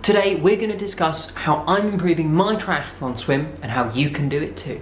Today we're going to discuss how I'm improving my triathlon swim and how you can do it too.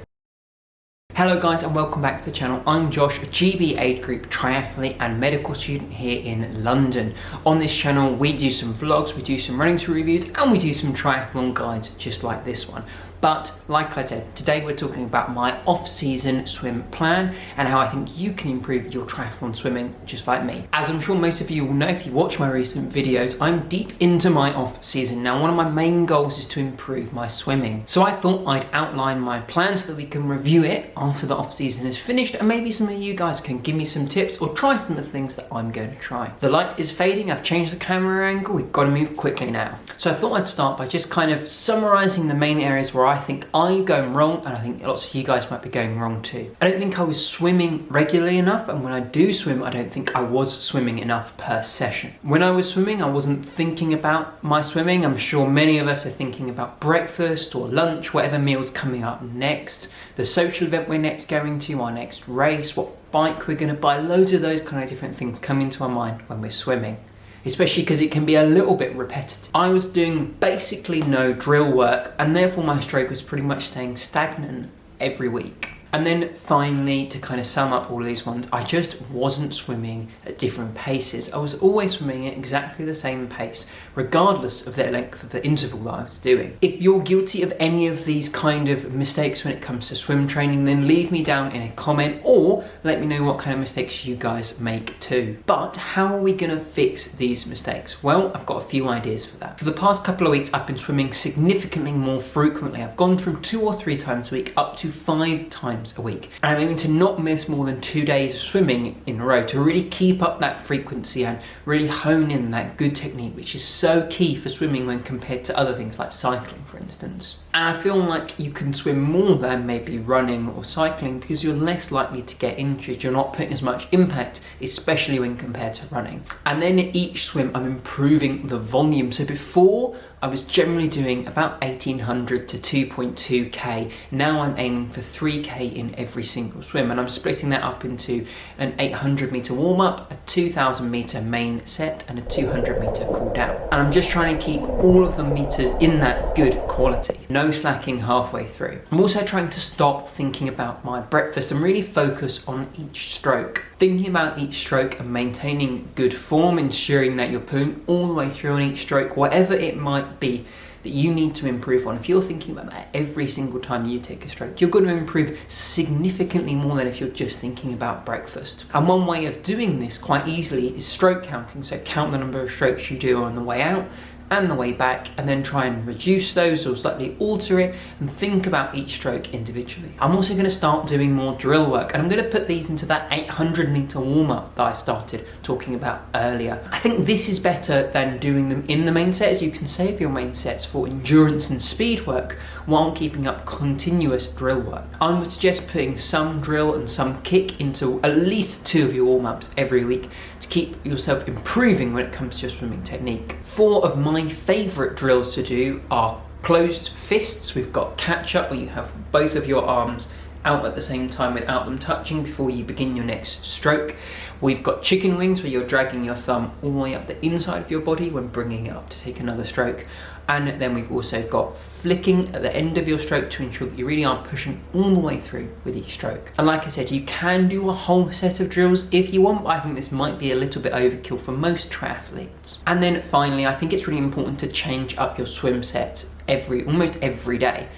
Hello guys and welcome back to the channel. I'm Josh, a GB age group triathlete and medical student here in London. On this channel we do some vlogs, we do some running reviews and we do some triathlon guides just like this one. But like I said, today we're talking about my off-season swim plan and how I think you can improve your triathlon swimming just like me. As I'm sure most of you will know if you watch my recent videos, I'm deep into my off-season. Now one of my main goals is to improve my swimming. So I thought I'd outline my plan so that we can review it after the off-season is finished, and maybe some of you guys can give me some tips or try some of the things that I'm going to try. The light is fading, I've changed the camera angle, we've got to move quickly now. So I thought I'd start by just kind of summarising the main areas where I think I'm going wrong, and I think lots of you guys might be going wrong too. I don't think I was swimming regularly enough, and when I do swim, I don't think I was swimming enough per session. When I was swimming, I wasn't thinking about my swimming. I'm sure many of us are thinking about breakfast or lunch, whatever meal's coming up next, the social event we're next going to, our next race, what bike we're going to buy. Loads of those kind of different things come into our mind when we're swimming, especially because it can be a little bit repetitive. I was doing basically no drill work, and therefore my stroke was pretty much staying stagnant every week. And then finally, to kind of sum up all of these ones, I just wasn't swimming at different paces. I was always swimming at exactly the same pace, regardless of the length of the interval that I was doing. If you're guilty of any of these kind of mistakes when it comes to swim training, then leave me down in a comment or let me know what kind of mistakes you guys make too. But how are we going to fix these mistakes? Well, I've got a few ideas for that. For the past couple of weeks, I've been swimming significantly more frequently. I've gone from 2 or 3 times a week up to 5 times a week, and I'm aiming to not miss more than 2 days of swimming in a row to really keep up that frequency and really hone in that good technique, which is so key for swimming when compared to other things like cycling, for instance. And I feel like you can swim more than maybe running or cycling because you're less likely to get injured. You're not putting as much impact, especially when compared to running. And then at each swim, I'm improving the volume. So before, I was generally doing about 1800 to 2.2k. Now I'm aiming for 3k in every single swim, and I'm splitting that up into an 800 meter warm up, a 2000 meter main set, and a 200 meter cool down. And I'm just trying to keep all of the meters in that good quality. No slacking halfway through. I'm also trying to stop thinking about my breakfast and really focus on each stroke. Thinking about each stroke and maintaining good form, ensuring that you're pulling all the way through on each stroke, whatever it might be that you need to improve on. If you're thinking about that every single time you take a stroke, you're going to improve significantly more than if you're just thinking about breakfast. And one way of doing this quite easily is stroke counting. So count the number of strokes you do on the way out and the way back, and then try and reduce those or slightly alter it and think about each stroke individually. I'm also going to start doing more drill work, and I'm going to put these into that 800 meter warm-up that I started talking about earlier. I think this is better than doing them in the main set, as you can save your main sets for endurance and speed work while keeping up continuous drill work. I would suggest putting some drill and some kick into at least 2 of your warm-ups every week to keep yourself improving when it comes to your swimming technique. 4 of my favourite drills to do are closed fists. We've got catch up, where you have both of your arms out at the same time without them touching before you begin your next stroke. We've got chicken wings, where you're dragging your thumb all the way up the inside of your body when bringing it up to take another stroke. And then we've also got flicking at the end of your stroke to ensure that you really are pushing all the way through with each stroke. And like I said, you can do a whole set of drills if you want, but I think this might be a little bit overkill for most triathletes. And then finally, I think it's really important to change up your swim sets almost every day.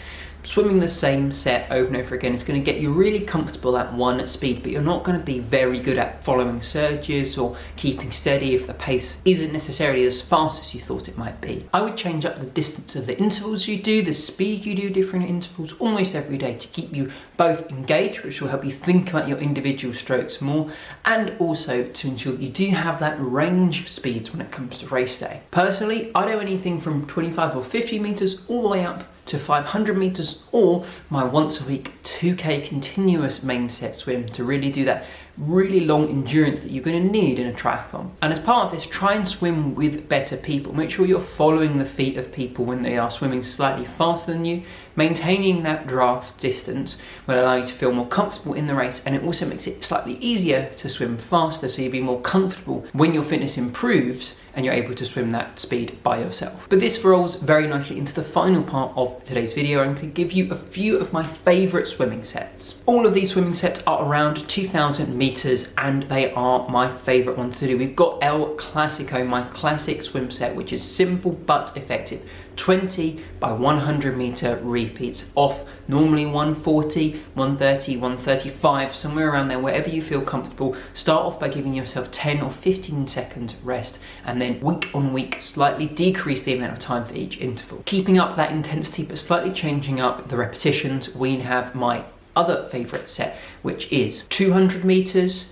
Swimming the same set over and over again is going to get you really comfortable at one speed, but you're not going to be very good at following surges or keeping steady if the pace isn't necessarily as fast as you thought it might be. I would change up the distance of the intervals you do, the speed you do different intervals almost every day to keep you both engaged, which will help you think about your individual strokes more, and also to ensure that you do have that range of speeds when it comes to race day. Personally, I do anything from 25 or 50 meters all the way up to 500 meters, or my once a week 2k continuous main set swim to really do that really long endurance that you're going to need in a triathlon. And as part of this, try and swim with better people. Make sure you're following the feet of people when they are swimming slightly faster than you. Maintaining that draft distance will allow you to feel more comfortable in the race, and it also makes it slightly easier to swim faster, so you'll be more comfortable when your fitness improves and you're able to swim that speed by yourself. But this rolls very nicely into the final part of today's video. I'm going to give you a few of my favourite swimming sets. All of these swimming sets are around 2,000 metres and they are my favourite ones to do. We've got El Clasico, my classic swim set, which is simple but effective. 20 by 100 metre repeats off normally 140, 130, 135, somewhere around there, wherever you feel comfortable. Start off by giving yourself 10 or 15 seconds rest, and then week on week slightly decrease the amount of time for each interval. Keeping up that intensity but slightly changing up the repetitions, we have my other favourite set, which is 200 metres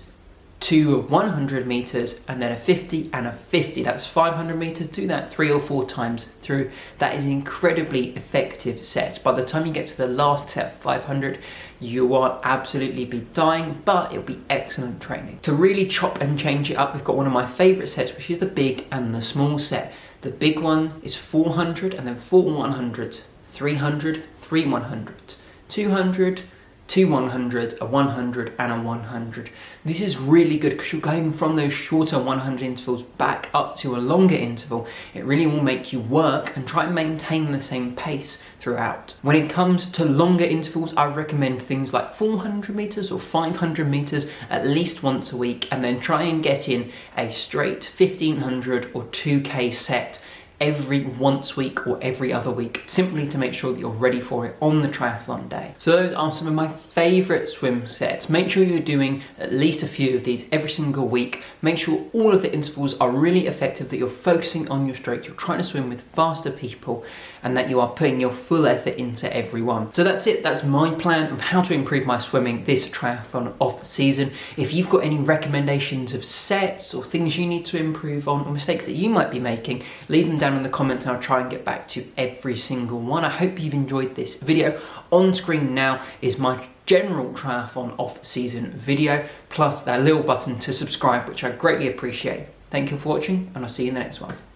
to 100 metres and then a 50 and a 50. That's 500 metres. Do that 3 or 4 times through. That is an incredibly effective set. By the time you get to the last set, 500, you will absolutely be dying, but it'll be excellent training. To really chop and change it up, we've got one of my favourite sets, which is the big and the small set. The big one is 400 and then 4 100s, 300, 3 100s, 200, 2 100, a 100 and a 100. This is really good because you're going from those shorter 100 intervals back up to a longer interval. It really will make you work and try and maintain the same pace throughout. When it comes to longer intervals, I recommend things like 400 metres or 500 metres at least once a week, and then try and get in a straight 1500 or 2k set every once week or every other week, simply to make sure that you're ready for it on the triathlon day. So those are some of my favourite swim sets. Make sure you're doing at least a few of these every single week. Make sure all of the intervals are really effective, that you're focusing on your stroke, you're trying to swim with faster people, and that you are putting your full effort into every one. So that's it. That's my plan of how to improve my swimming this triathlon off season. If you've got any recommendations of sets or things you need to improve on, or mistakes that you might be making, leave them down in the comments and I'll try and get back to every single one. I hope you've enjoyed this video. On screen now is my general triathlon off-season video, plus that little button to subscribe, which I greatly appreciate. Thank you for watching, and I'll see you in the next one.